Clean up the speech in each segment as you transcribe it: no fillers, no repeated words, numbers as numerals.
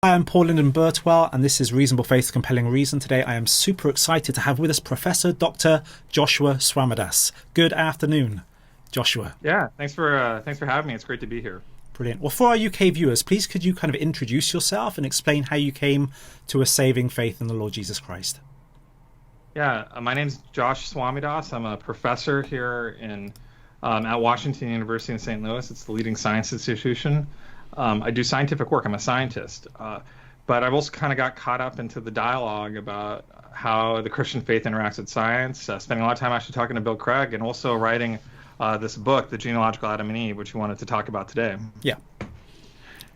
Hi, I'm Paul Lyndon Birtwell, and this is Reasonable Faith, Compelling Reason. Today I am super excited to have with us Professor Dr. Joshua Swamidass. Good afternoon, Joshua. Yeah, thanks for having me. It's great to be here. Brilliant. Well, for our UK viewers, please could you kind of introduce yourself and explain how you came to a saving faith in the Lord Jesus Christ? Yeah, my name's Josh Swamidass. I'm a professor here at Washington University in St. Louis. It's the leading science institution. I do scientific work. I'm a scientist. But I've also kind of got caught up into the dialogue about how the Christian faith interacts with science, spending a lot of time actually talking to Bill Craig and also writing this book, The Genealogical Adam and Eve, which we wanted to talk about today. Yeah.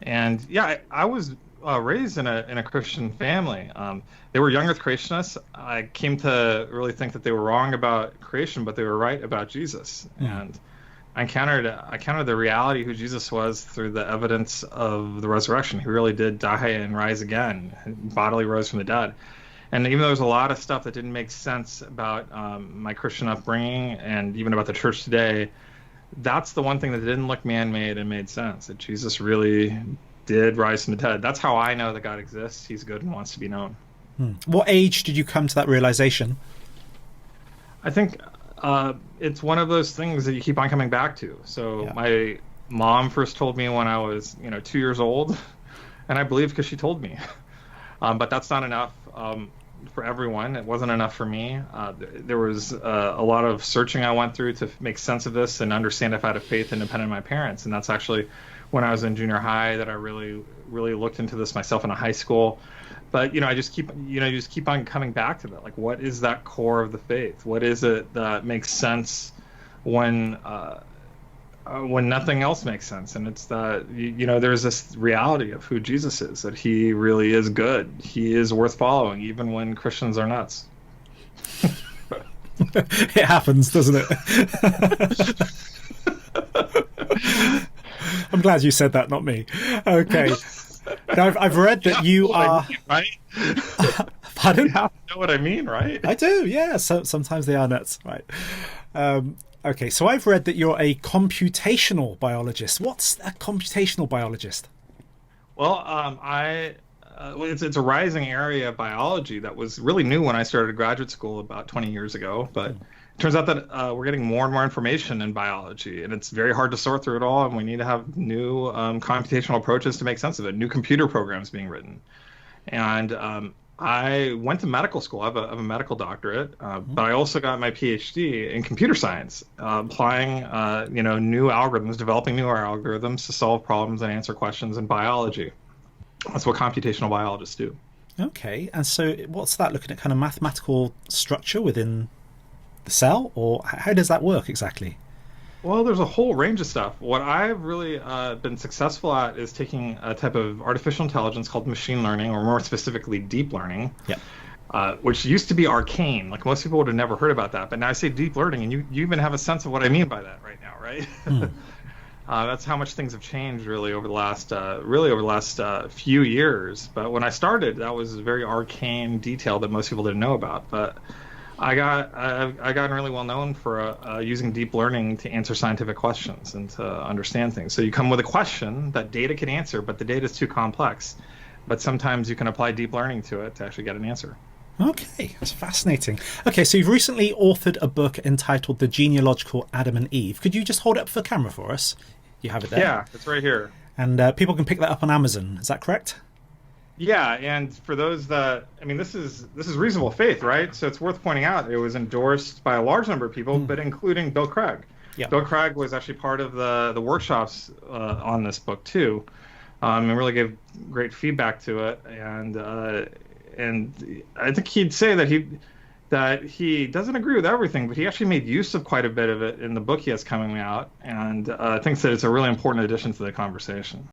And yeah, I was raised in a Christian family. They were young Earth creationists. I came to really think that they were wrong about creation, but they were right about Jesus. And I encountered the reality who Jesus was through the evidence of the resurrection. He really did die and rise again, bodily rose from the dead. And even though there's a lot of stuff that didn't make sense about my Christian upbringing and even about the church today, that's the one thing that didn't look man-made and made sense, that Jesus really did rise from the dead. That's how I know that God exists. He's good and wants to be known. What age did you come to that realization? I think it's one of those things that you keep on coming back to. So Yeah. my mom first told me when I was 2 years old, and I believe because she told me. But that's not enough for everyone. It wasn't enough for me. There was a lot of searching I went through to make sense of this and understand if I had a faith independent of my parents. And that's actually when I was in junior high that I really looked into this myself in a high school. But I just keep on coming back to that. Like, what is that core of the faith? What is it that makes sense when nothing else makes sense? And it's that there's this reality of who Jesus is, that he really is good. He is worth following, even when Christians are nuts. It happens, doesn't it? I'm glad you said that, not me. Okay. Now, I've read that you are... Right? Pardon? You have to know what I mean, right? I do, yeah. So sometimes they are nuts, right? Okay, so I've read that you're a computational biologist. What's a computational biologist? Well, it's a rising area of biology that was really new when I started graduate school about 20 years ago. But it turns out that we're getting more and more information in biology, and it's very hard to sort through it all. And we need to have new computational approaches to make sense of it. New computer programs being written, and I went to medical school. I have a medical doctorate, but I also got my PhD in computer science, applying new algorithms, developing newer algorithms to solve problems and answer questions in biology. That's what computational biologists do. Okay, and so what's that, looking at kind of mathematical structure within the cell, or how does that work exactly? Well, there's a whole range of stuff. What I've really been successful at is taking a type of artificial intelligence called machine learning, or more specifically deep learning, which used to be arcane. Like, most people would have never heard about that. But now I say deep learning, and you even have a sense of what I mean by that right now, right? That's how much things have changed really over the last few years. But when I started, that was a very arcane detail that most people didn't know about. But I got really well known for using deep learning to answer scientific questions and to understand things. So you come with a question that data can answer, but the data is too complex. But sometimes you can apply deep learning to it to actually get an answer. Okay, that's fascinating. Okay, so you've recently authored a book entitled The Genealogical Adam and Eve. Could you just hold it up for the camera for us? You have it there? Yeah, it's right here. And people can pick that up on Amazon. Is that correct? Yeah, and for those that, this is reasonable faith, right? So it's worth pointing out it was endorsed by a large number of people, but including Bill Craig. Yeah. Bill Craig was actually part of the workshops on this book too, and really gave great feedback to it. And I think he'd say that he doesn't agree with everything, but he actually made use of quite a bit of it in the book he has coming out, and thinks that it's a really important addition to the conversation.